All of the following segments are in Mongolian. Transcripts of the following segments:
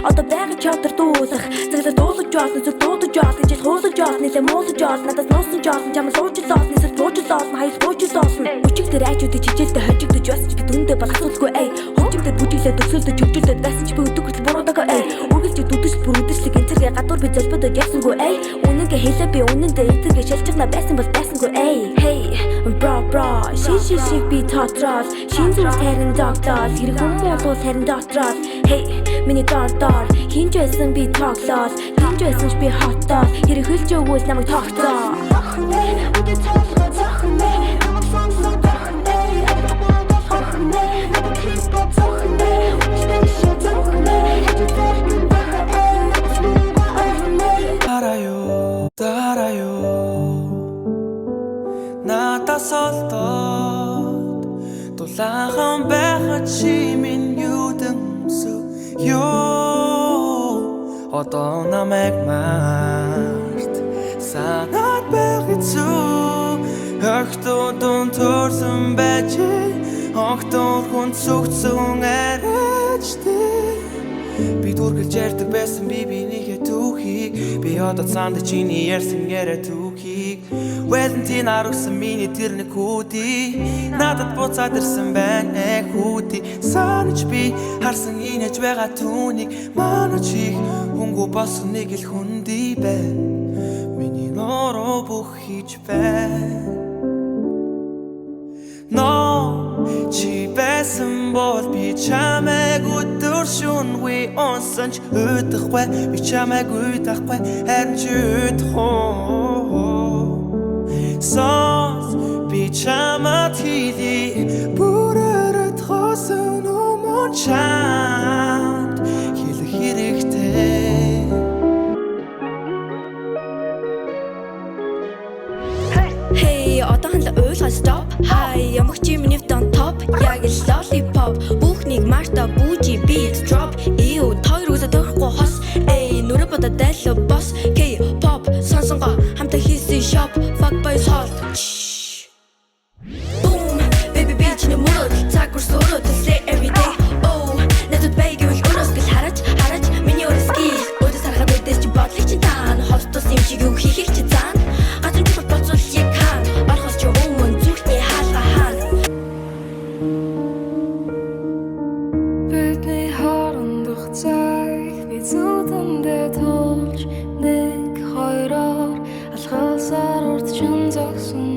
Одоо байгаад чадвар дуулах цаглаа дуулах жаасан зүг дуудаж жаасан жил хуулах жаасан нэлээ муулах жаасан надаас нуусан жаасан чамд суучлаасан нисэр суучлаасан хаяс суучлаасан өчиг тэр айчуудыг чижилдэ хожигдож байсан ч би дүндээ балахсуулгүй эй хожигдод бүжиглээд өсөлдөж хөвжүүлээд байсан ч би өдөг хүртэл буруудаг эй үргэлж дүдэж бүр үдэшлэг энцэргээ гадуур би залбидод ясангүй эй үнэнгээ хэлээ би үнэндээ эцэргээ шалчгна байсан бол байсангүй эй hey bro шиш би тотрол шин зүг харин доктор хэрэг хүмүүс бол харин доктор hey миний дор хинж байсан би тоглол хинж байсан ч би хоттоо хэрэг хөлж өгвөл намайг тогтоо дараю надаас олдоод дулаахан байхад чи минь юудан ёо одоо намайг март санаад байхад зү хөгтөдөн төрсөн байж огтор хүн зүгцэн арайчтэй би дүргэж ярьдаг байсан бибинийхээ түүхийг би одоо цаанд чиний ярьсан яриа түүхийг Вэлентин аргасан миний тэр нэг хүүдий надад буцаад ирсэн байна хүүдий санаж би харсан инэж байгаа түүнийг манай чих хөнгөө болсон нэг л хүндий байна миний нороо бүх хийж байна No, чи байсан бол би чамайг өдөр шөнөгүй онсонч өдөхгүй би чамайг үдахгүй харин чи өдөхөө Сонс би чамайг хийли бүрээрээ тоосон өмнө чамд хэлэх хэрэгтэй Hey, одоо хандлаа уйлгаа stop Hi, ямагч миний on top Яг л lollipop Бүхнийг Marta, Bougie, beat, drop Ew, тойр үсэ тохихгүй хос Эй, нүрэ бодо дэло boss K-pop, сонсонго хамтаа хийсэн shop Fuck boys hot Boom, baby bitch in the mood Цаг үрсөрөө төслээ everyday Oh, надад байгивал өрөөс гэл хараач Миний өрөөс гэл Өдөөс харахад өдөөс чи бодлыг чи таан Хостос юм шиг юу хийхийг чи заан Гацын чухал боцол яг хаан Орхос чи өмнө зүрхний хаалга хаан Бидний хоорондох цаг би зүудэндээ тулж нэг хоёроор алхасаар урдчин зогсон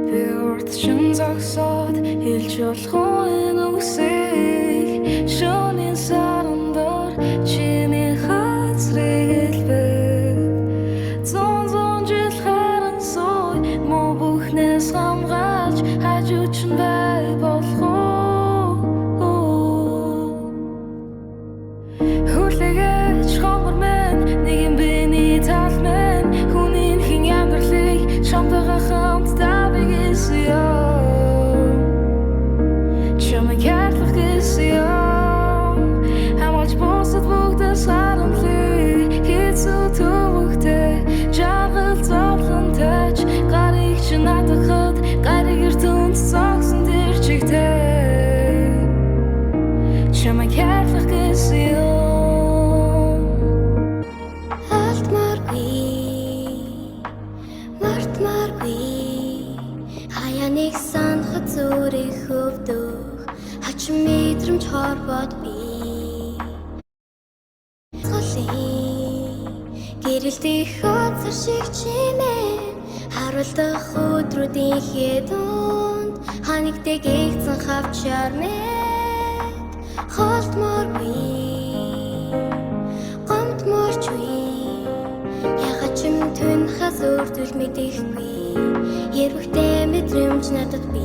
би урдчин зогсоод хэлж болох энэ үгсийг шөнийн сарандор чиний хацрыг хэлбэг зон жил харан сой мо бүхнээс хамгаалж хажууч нь бай болох Хүлэгэж хомор мэн нэг юм биний тал мэн Хүнийн хин ямарлыг шамтага хамтдаа бигээс ёо Чамайг ярлах гэсэн ёо Хамгаалж босод бүгдээс харамлыг Хэцүү төвөгтэй жаргал зовлон тач Гарыг чи надахад гарыг эртүнд цогсон тэр чигтэй Чамайг ярлах гэсэн ёо Хаяник санахад зүрийг хөвдөх Хачин мэдрэмж хорвоод би Гэрэлтэх хоцор шиг чимээ Харуулдах өдрүүдийн хэдунд Ханигтэй гэгцэн хавчаар мэд Холдморгүй Гомдморчгүй Ягаад ч юм түн хазуурдвал мэдэхгүй Ярвахтэй мэдрэмж надад би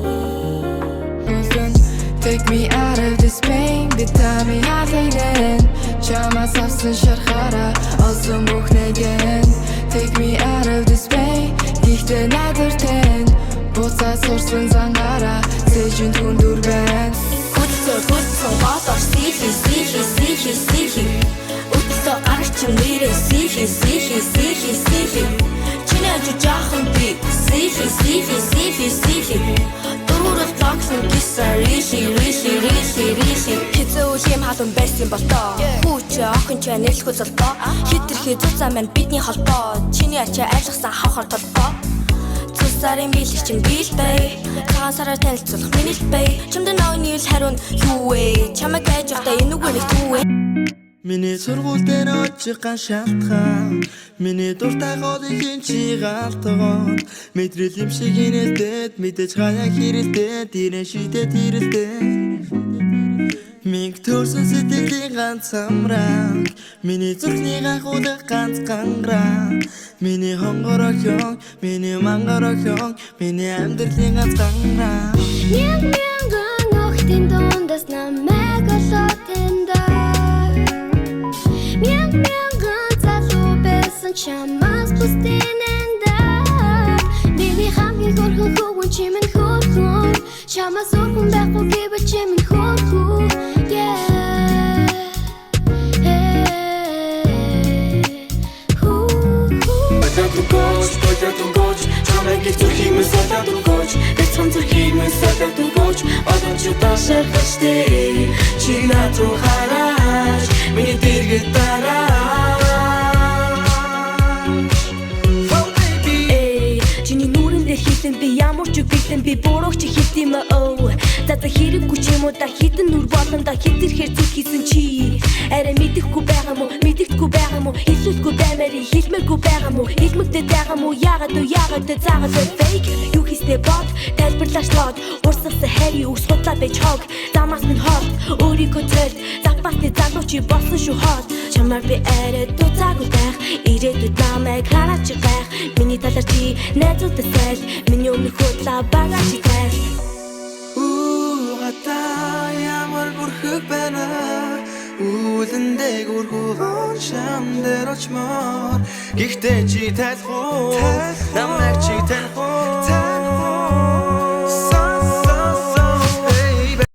Take me out of this pain Битами халайнэн Чамаас авсан шархаараа Олсон бүхнэгэн Take me out of this pain Мэдээ найдвар тань буцаа сурсан зангаараа цэжин түндүр байна Хөлсөө бодож сихи Өтөлтөө гарч нэрээ сихи Чиний жаахан би сихи Дөрөвөөр лагсан гисаа риши Хэзээ үеийн халуун байсан болтоо Хүүч охин ч нэлэхгүй золдоо Хитрхи зузаа маань бидний холбоо Чиний ачаа айлгсан хавхар толгоо Сарын билэг чинь билбэй Цагаан сараар танилцуулах миний л бэй Чамд нөөний л хариун юу вэ Чамайг байж явахдаа энэ үгээр нэг юу вэ Миний сургууль дээр очих ган шалтгаан Миний дуртай голын чи галтгоон Мэдрэл юм шиг инээдээд мэдээж хаяа хэрэлдээд ирэн шидэд ирэлдээд Минг төрсөн сэтгэлийн ганц амраа Миний зүрхний гахуудах ганц гангараа Миний хонгор охин, миний мангар охин Миний амьдралын ганц гангараа Мянган охтын дундас намайг олоод эндээ Мянган залуу байсан чамаас бусдын эндээ Миний хамгийн хөрхөн хөвгөн чимэн хөрхөн Чамаас өрхөн байхгүй гэвэл чимэн хөрхөн Бажатун гоч Чамайг зүрхиймэн садатун гоч Эцхан зүрхиймэн садатун гоч Одон чи ташар хэштэ Чи натуу хараач Миний дэргэд дараач Oh baby Чиний нүрэн дээр хитэн би ямар ч үгтэн би бурууч хитэн мөө За хэрэггүй ч юм уу да хитэн нүр болон да хитэрхээр зүг хийсэн чи Арай мэдэхгүй байгаа мó мэдэгдэхгүй байгаа мó хэлүүлэхгүй баймаар хэлмээргүй байгаа мó хэлмэгдээд байгаа мó яагаад заагаад fake юу хийстэй бод тайлбарлаач лод урсгасан хайр өсгөдлөө байж хог замаас минь хот өөрийгөө зөөл загбасны залуу чи болсон шүү хот чамаар би арай дуцаагүй байх ирээдүйд намайг хараач гайх миний талаар чи найзуудтай сайл миний өмнөх хөдлөө байгаа чи тайл Ямар бүрхэг байна Үүлэндээ гүрхүүн шамдэр очмоор Гэхдээ чи тайлхуу Намайг чи тайлхуу